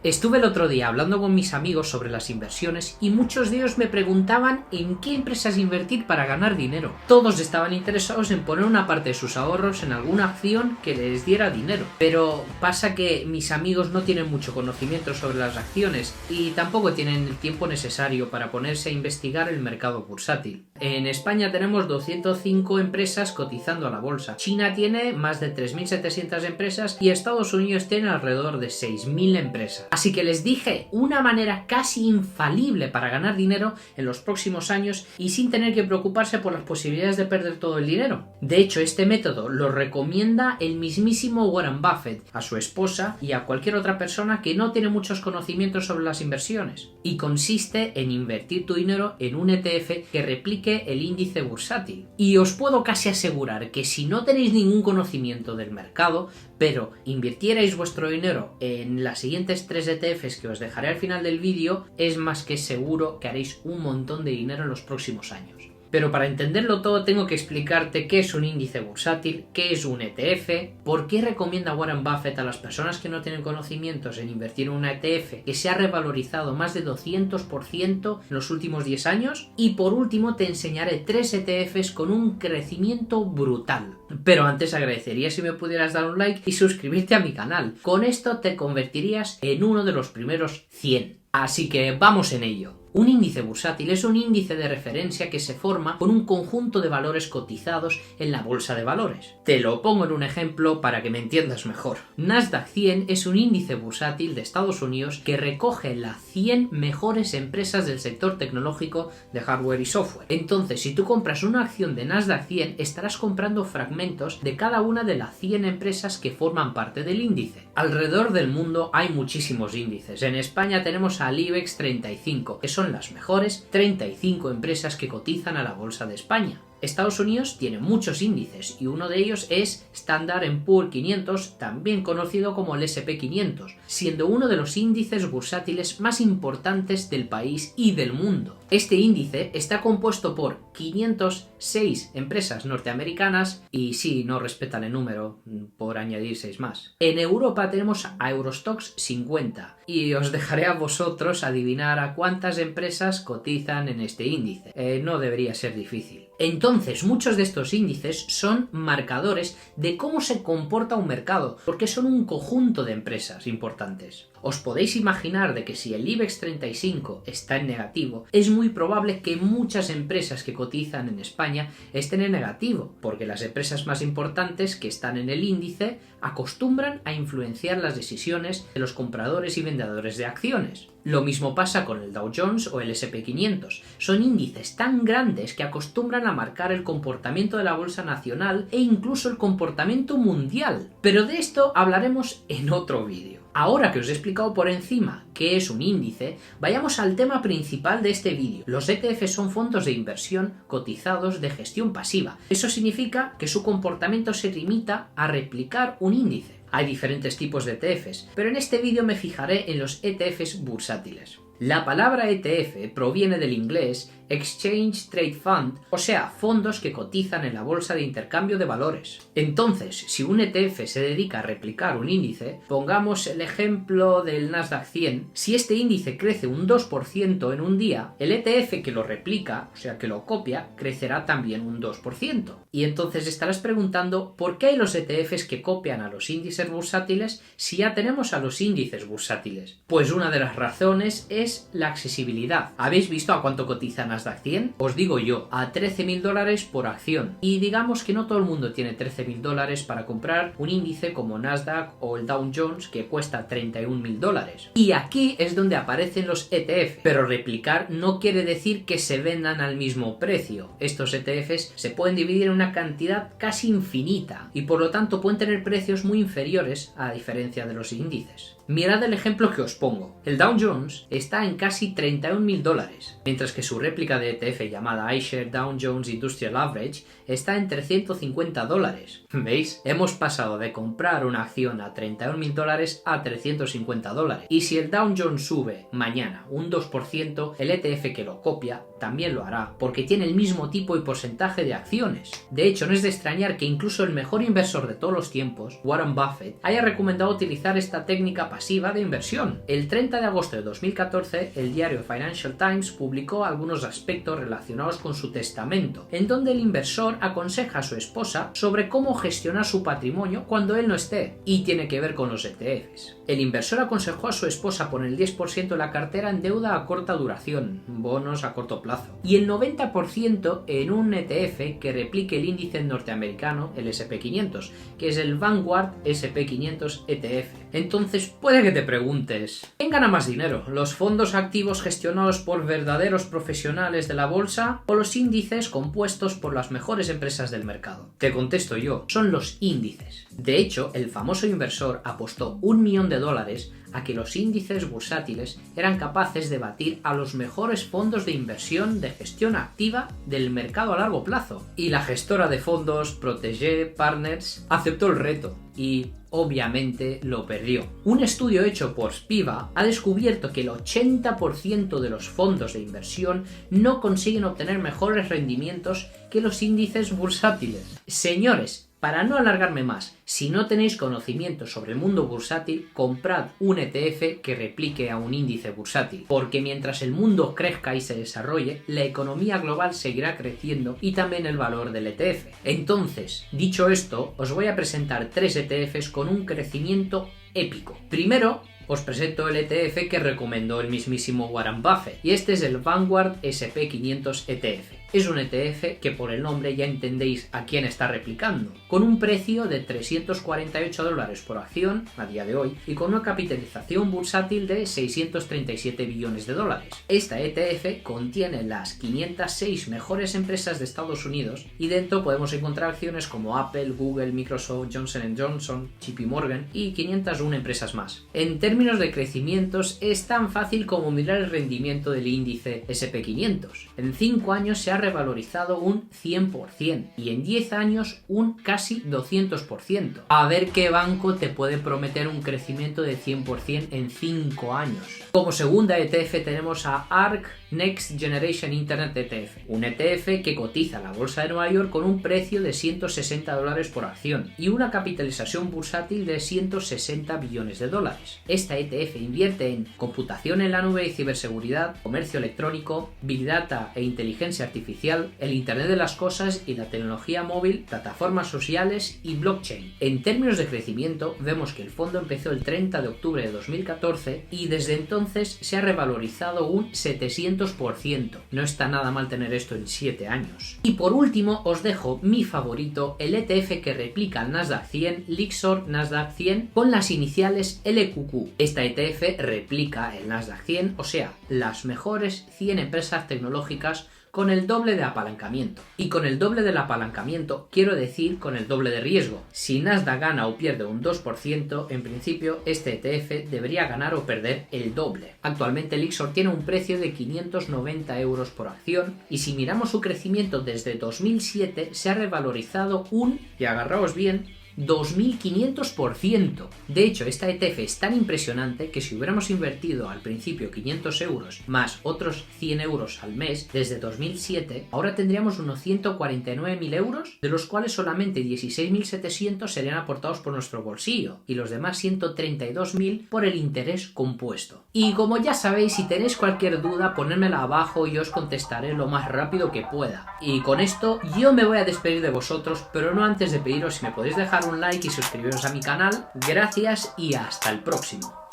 Estuve el otro día hablando con mis amigos sobre las inversiones y muchos de ellos me preguntaban en qué empresas invertir para ganar dinero. Todos estaban interesados en poner una parte de sus ahorros en alguna acción que les diera dinero. Pero pasa que mis amigos no tienen mucho conocimiento sobre las acciones y tampoco tienen el tiempo necesario para ponerse a investigar el mercado bursátil. En España tenemos 205 empresas cotizando a la bolsa. China tiene más de 3.700 empresas y Estados Unidos tiene alrededor de 6.000 empresas. Así que les dije una manera casi infalible para ganar dinero en los próximos años y sin tener que preocuparse por las posibilidades de perder todo el dinero. De hecho, este método lo recomienda el mismísimo Warren Buffett a su esposa y a cualquier otra persona que no tiene muchos conocimientos sobre las inversiones. Y consiste en invertir tu dinero en un ETF que replique el índice bursátil. Y os puedo casi asegurar que si no tenéis ningún conocimiento del mercado, pero invirtierais vuestro dinero en las siguientes 3 ETFs que os dejaré al final del vídeo, es más que seguro que haréis un montón de dinero en los próximos años. Pero para entenderlo todo tengo que explicarte qué es un índice bursátil, qué es un ETF, por qué recomienda Warren Buffett a las personas que no tienen conocimientos en invertir en una ETF que se ha revalorizado más de 200% en los últimos 10 años y por último te enseñaré 3 ETFs con un crecimiento brutal. Pero antes agradecería si me pudieras dar un like y suscribirte a mi canal. Con esto te convertirías en uno de los primeros 100. Así que vamos en ello. Un índice bursátil es un índice de referencia que se forma con un conjunto de valores cotizados en la bolsa de valores. Te lo pongo en un ejemplo para que me entiendas mejor. Nasdaq 100 es un índice bursátil de Estados Unidos que recoge las 100 mejores empresas del sector tecnológico de hardware y software. Entonces, si tú compras una acción de Nasdaq 100, estarás comprando fragmentos de cada una de las 100 empresas que forman parte del índice. Alrededor del mundo hay muchísimos índices. En España tenemos al IBEX 35, que son las mejores 35 empresas que cotizan a la bolsa de España. Estados Unidos tiene muchos índices y uno de ellos es Standard & Poor's 500, también conocido como el S&P 500, siendo uno de los índices bursátiles más importantes del país y del mundo. Este índice está compuesto por 506 empresas norteamericanas y sí, no respetan el número por añadir 6 más. En Europa tenemos a Eurostoxx 50 y os dejaré a vosotros adivinar a cuántas empresas cotizan en este índice. No debería ser difícil. Entonces, muchos de estos índices son marcadores de cómo se comporta un mercado, porque son un conjunto de empresas importantes. Os podéis imaginar de que si el IBEX 35 está en negativo, es muy probable que muchas empresas que cotizan en España estén en negativo, porque las empresas más importantes que están en el índice acostumbran a influenciar las decisiones de los compradores y vendedores de acciones. Lo mismo pasa con el Dow Jones o el S&P 500. Son índices tan grandes que acostumbran a marcar el comportamiento de la bolsa nacional e incluso el comportamiento mundial. Pero de esto hablaremos en otro vídeo. Ahora que os he explicado por encima qué es un índice, vayamos al tema principal de este vídeo. Los ETFs son fondos de inversión cotizados de gestión pasiva. Eso significa que su comportamiento se limita a replicar un índice. Hay diferentes tipos de ETFs, pero en este vídeo me fijaré en los ETFs bursátiles. La palabra ETF proviene del inglés Exchange Trade Fund, o sea, fondos que cotizan en la bolsa de intercambio de valores. Entonces, si un ETF se dedica a replicar un índice, pongamos el ejemplo del Nasdaq 100, si este índice crece un 2% en un día, el ETF que lo replica, o sea, que lo copia, crecerá también un 2%. Y entonces estarás preguntando, ¿por qué hay los ETFs que copian a los índices bursátiles si ya tenemos a los índices bursátiles? Pues una de las razones es la accesibilidad. ¿Habéis visto a cuánto cotizan Nasdaq 100? Os digo yo, a $13.000 por acción. Y digamos que no todo el mundo tiene $13.000 para comprar un índice como Nasdaq o el Dow Jones que cuesta $31.000. Y aquí es donde aparecen los ETF. Pero replicar no quiere decir que se vendan al mismo precio. Estos ETFs se pueden dividir en una cantidad casi infinita y por lo tanto pueden tener precios muy inferiores a diferencia de los índices. Mirad el ejemplo que os pongo. El Dow Jones está en casi $31.000, mientras que su réplica de ETF llamada iShares Dow Jones Industrial Average está en $350. ¿Veis? Hemos pasado de comprar una acción a $31.000 a $350. Y si el Dow Jones sube mañana un 2%, el ETF que lo copia también lo hará, porque tiene el mismo tipo y porcentaje de acciones. De hecho, no es de extrañar que incluso el mejor inversor de todos los tiempos, Warren Buffett, haya recomendado utilizar esta técnica pasiva de inversión. El 30 de agosto de 2014, el diario Financial Times publicó algunos aspectos relacionados con su testamento, en donde el inversor aconseja a su esposa sobre cómo gestionar su patrimonio cuando él no esté, y tiene que ver con los ETFs. El inversor aconsejó a su esposa poner el 10% de la cartera en deuda a corta duración, bonos a corto plazo, y el 90% en un ETF que replique el índice norteamericano, el SP500, que es el Vanguard SP500 ETF. Entonces puede que te preguntes, ¿quién gana más dinero? ¿Los fondos activos gestionados por verdaderos profesionales de la bolsa o los índices compuestos por las mejores empresas del mercado? Te contesto yo, son los índices. De hecho, el famoso inversor apostó $1 millón a que los índices bursátiles eran capaces de batir a los mejores fondos de inversión de gestión activa del mercado a largo plazo. Y la gestora de fondos, Protégé Partners, aceptó el reto y obviamente lo perdió. Un estudio hecho por Spiva ha descubierto que el 80% de los fondos de inversión no consiguen obtener mejores rendimientos que los índices bursátiles. Señores, para no alargarme más, si no tenéis conocimiento sobre el mundo bursátil, comprad un ETF que replique a un índice bursátil, porque mientras el mundo crezca y se desarrolle, la economía global seguirá creciendo y también el valor del ETF. Entonces, dicho esto, os voy a presentar 3 ETFs con un crecimiento épico. Primero, os presento el ETF que recomendó el mismísimo Warren Buffett, y este es el Vanguard SP500 ETF. Es un ETF que por el nombre ya entendéis a quién está replicando, con un precio de $348 por acción a día de hoy y con una capitalización bursátil de $637 billones. Esta ETF contiene las 506 mejores empresas de Estados Unidos y dentro podemos encontrar acciones como Apple, Google, Microsoft, Johnson & Johnson, JP Morgan y 501 empresas más. En términos de crecimientos es tan fácil como mirar el rendimiento del índice SP500. En 5 años se ha revalorizado un 100% y en 10 años un casi 200%. A ver qué banco te puede prometer un crecimiento de 100% en 5 años. Como segunda ETF tenemos a ARK Next Generation Internet ETF, un ETF que cotiza en la bolsa de Nueva York con un precio de $160 por acción y una capitalización bursátil de $160 billones. Esta ETF invierte en computación en la nube y ciberseguridad, comercio electrónico, Big Data e inteligencia artificial, el Internet de las cosas y la tecnología móvil, plataformas sociales y blockchain. En términos de crecimiento, vemos que el fondo empezó el 30 de octubre de 2014 y desde entonces se ha revalorizado un 700%. No está nada mal tener esto en 7 años. Y por último, os dejo mi favorito, el ETF que replica el Nasdaq 100, Lyxor Nasdaq 100, con las iniciales LQQ. Esta ETF replica el Nasdaq 100, o sea, las mejores 100 empresas tecnológicas con el doble de apalancamiento. Y con el doble del apalancamiento quiero decir con el doble de riesgo. Si Nasdaq gana o pierde un 2%, en principio este ETF debería ganar o perder el doble. Actualmente Lyxor tiene un precio de 590 euros por acción y si miramos su crecimiento desde 2007 se ha revalorizado y agarraos bien, 2500%. De hecho, esta ETF es tan impresionante que si hubiéramos invertido al principio 500 euros más otros 100 euros al mes desde 2007, ahora tendríamos unos 149.000 euros, de los cuales solamente 16.700 serían aportados por nuestro bolsillo y los demás 132.000 por el interés compuesto. Y como ya sabéis, si tenéis cualquier duda, ponedmela abajo y os contestaré lo más rápido que pueda. Y con esto yo me voy a despedir de vosotros, pero no antes de pediros si me podéis dejar un like y suscribiros a mi canal. Gracias y hasta el próximo.